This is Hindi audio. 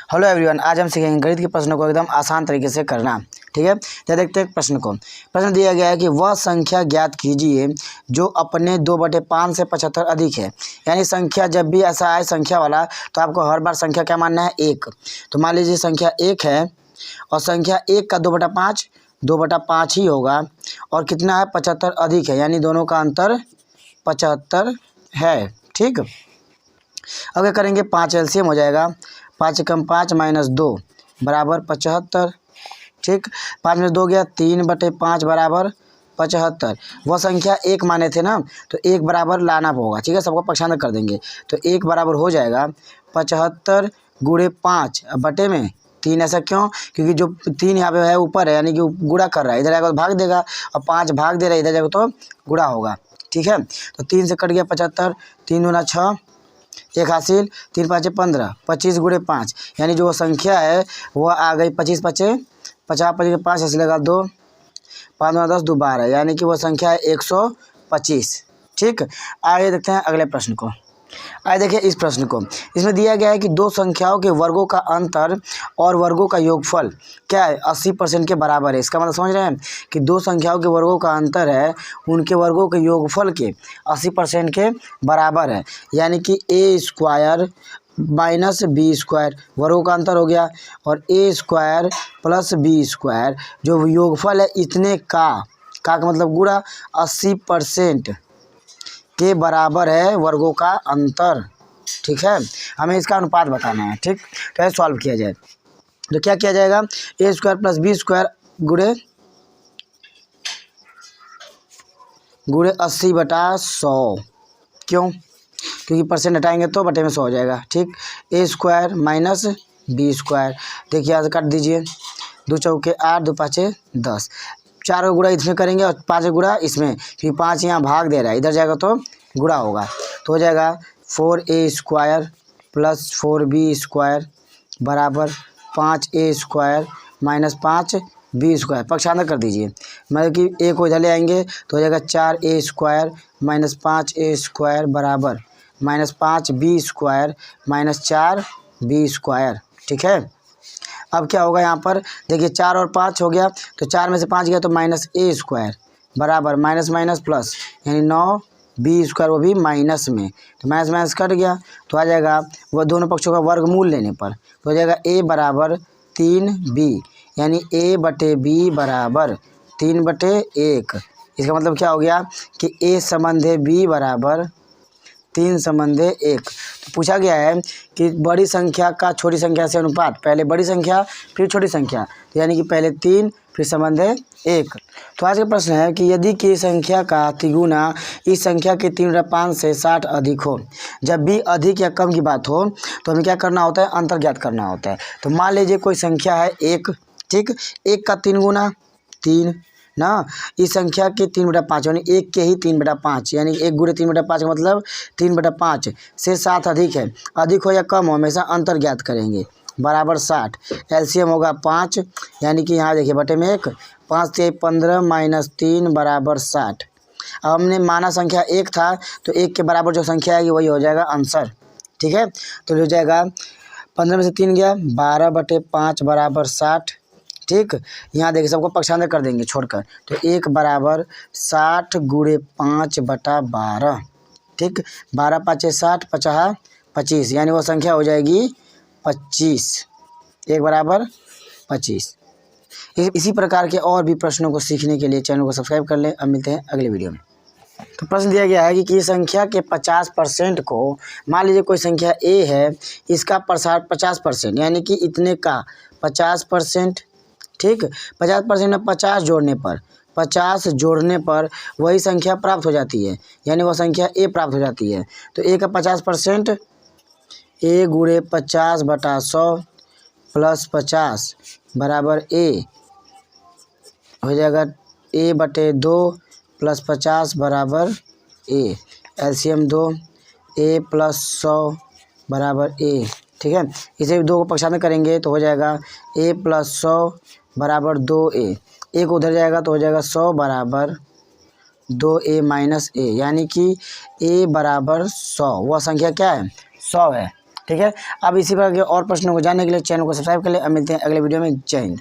हेलो एवरीवन, आज हम सीखेंगे गणित के प्रश्नों को एकदम आसान तरीके से करना। ठीक है, तो देखते हैं प्रश्न को। प्रश्न दिया गया है कि वह संख्या ज्ञात कीजिए जो अपने 2/5 से 75 अधिक है। यानी संख्या जब भी ऐसा आए संख्या वाला, तो आपको हर बार संख्या क्या मानना है, 1। तो मान लीजिए संख्या 1 है और संख्या 1 का 2/5 ही होगा और कितना है, 75 अधिक है, यानी दोनों का अंतर 75 है। ठीक, अब क्या करेंगे, 5 एलसीएम हो जाएगा। 5 कम 5 माइनस 2 बराबर 75। ठीक, 5 में 2 गया, 3/5 बराबर 75। वह संख्या 1 माने थे ना, तो 1 बराबर लाना होगा। ठीक है, सबको पक्षांतर कर देंगे तो 1 बराबर हो जाएगा 75 गुणे 5 बटे में 3। ऐसा क्यों? क्योंकि जो 3 यहाँ पे है ऊपर है, यानी कि गुणा कर रहा है, इधर आएगा तो भाग देगा, और 5 भाग दे रहा है, इधर जाएगा तो गुणा होगा। ठीक है, तो 3 से कट गया 75, 3 दूना 6, 1 हासिल, 3 5 15, 25 गुणे 5, यानी जो संख्या है वह आ गई 25 5 50, 25 के 5 ऐसे लगा 2, 5 9 10 2 12, यानी कि वह संख्या है 125। ठीक, आगे देखते हैं अगले प्रश्न को। आइए देखिए इस प्रश्न को। इसमें दिया गया है कि दो संख्याओं के वर्गों का अंतर और वर्गों का योगफल क्या है, 80% के बराबर है। इसका मतलब समझ रहे हैं कि दो संख्याओं के वर्गों का अंतर है, उनके वर्गों के योगफल के 80% के बराबर है। यानी कि a² माइनस b² वर्गों का अंतर हो गया, और a² प्लस b² जो योगफल है इतने का मतलब गुणा 80% के बराबर है वर्गों का अंतर। ठीक है, हमें इसका अनुपात बताना है। ठीक, कैसे सॉल्व किया जाए, तो क्या किया जाएगा, a² प्लस b² गुणे 80/100। क्यों? क्योंकि परसेंट हटाएंगे तो बटे में 100 हो जाएगा। ठीक, a² माइनस b², देखिए यहाँ से काट दीजिए, 2 चौके 8, 2 5 10, 4 का गुणा इसमें करेंगे और 5 का गुणा इसमें, क्योंकि 5 यहाँ भाग दे रहा है, इधर जाएगा तो गुणा होगा, तो हो जाएगा 4a² प्लस 4b² बराबर 5a² माइनस 5b²। पक्षांतर कर दीजिए, मतलब कि a को इधर ले आएंगे तो हो जाएगा 4a² माइनस 5a² बराबर माइनस 5b² माइनस 4b²। ठीक है, अब क्या होगा यहाँ पर, देखिए 4 और 5 हो गया, तो 4 में से 5 गया तो माइनस a² बराबर माइनस माइनस प्लस, यानी 9b² वो भी माइनस में, तो माइनस माइनस कट गया, तो आ जाएगा वह दोनों पक्षों का वर्गमूल लेने पर, तो हो जाएगा a बराबर 3b, यानी a/b बराबर 3/1। इसका मतलब क्या हो गया कि a संबंधे b बराबर 3 संबंधे 1। तो पूछा गया है कि बड़ी संख्या का छोटी संख्या से अनुपात, पहले बड़ी संख्या फिर छोटी संख्या, तो यानी कि पहले 3 फिर संबंधे 1। तो आज का प्रश्न है कि यदि किसी संख्या का तिगुना इस संख्या के 3/5 से 60 अधिक हो, जब भी अधिक या कम की बात हो तो हमें क्या करना होता है, अंतर ज्ञात करना होता है। तो मान लीजिए कोई संख्या है 1, ठीक, 1 का 3 गुना 3 ना, इस संख्या के 3/5 यानी 1 के ही 3/5, यानी 1 गुणे 3/5 का मतलब 3/5 से 7 अधिक है। अधिक हो या कम हो हमेशा अंतर ज्ञात करेंगे, बराबर 60। एलसीएम होगा 5, यानी कि यहाँ देखिए बटे में 1, 5 3 15 माइनस 3 बराबर 60। अब हमने माना संख्या 1 था, तो 1 के बराबर जो संख्या आएगी वही हो जाएगा आंसर। ठीक है, तो हो जाएगा 15 में से 3 गया, 12/5 बराबर 60। ठीक, यहाँ देखिए सबको पक्षांतर कर देंगे छोड़कर, तो 1 बराबर 60 गुणे 5/12। ठीक, 12 5 60, 50 25, यानी वो संख्या हो जाएगी 25, 1 बराबर 25। इसी प्रकार के और भी प्रश्नों को सीखने के लिए चैनल को सब्सक्राइब कर लें। अब मिलते हैं अगले वीडियो में। तो प्रश्न दिया गया है कि किसी संख्या के 50% को, मान लीजिए कोई संख्या a है, इसका 50% यानी कि इतने का 50%। ठीक, 50% में 50 जोड़ने पर वही संख्या प्राप्त हो जाती है, यानी वह संख्या a प्राप्त हो जाती है। तो a का 50% a गुणे 50/100 प्लस 50 बराबर a हो जाएगा a/2 प्लस 50 बराबर a। एलसीएम 2, a प्लस 100 बराबर a। ठीक है, इसे 2 को पक्षांतर करेंगे तो हो जाएगा a प्लस 100 बराबर 2a। एक उधर जाएगा तो हो जाएगा 100 बराबर 2a माइनस a, यानी कि a बराबर 100, वह संख्या क्या है, 100 है। ठीक है। अब इसी प्रकार के और प्रश्नों को जानने के लिए चैनल को सब्सक्राइब कर ले। अब मिलते हैं अगले वीडियो में। जय हिंद।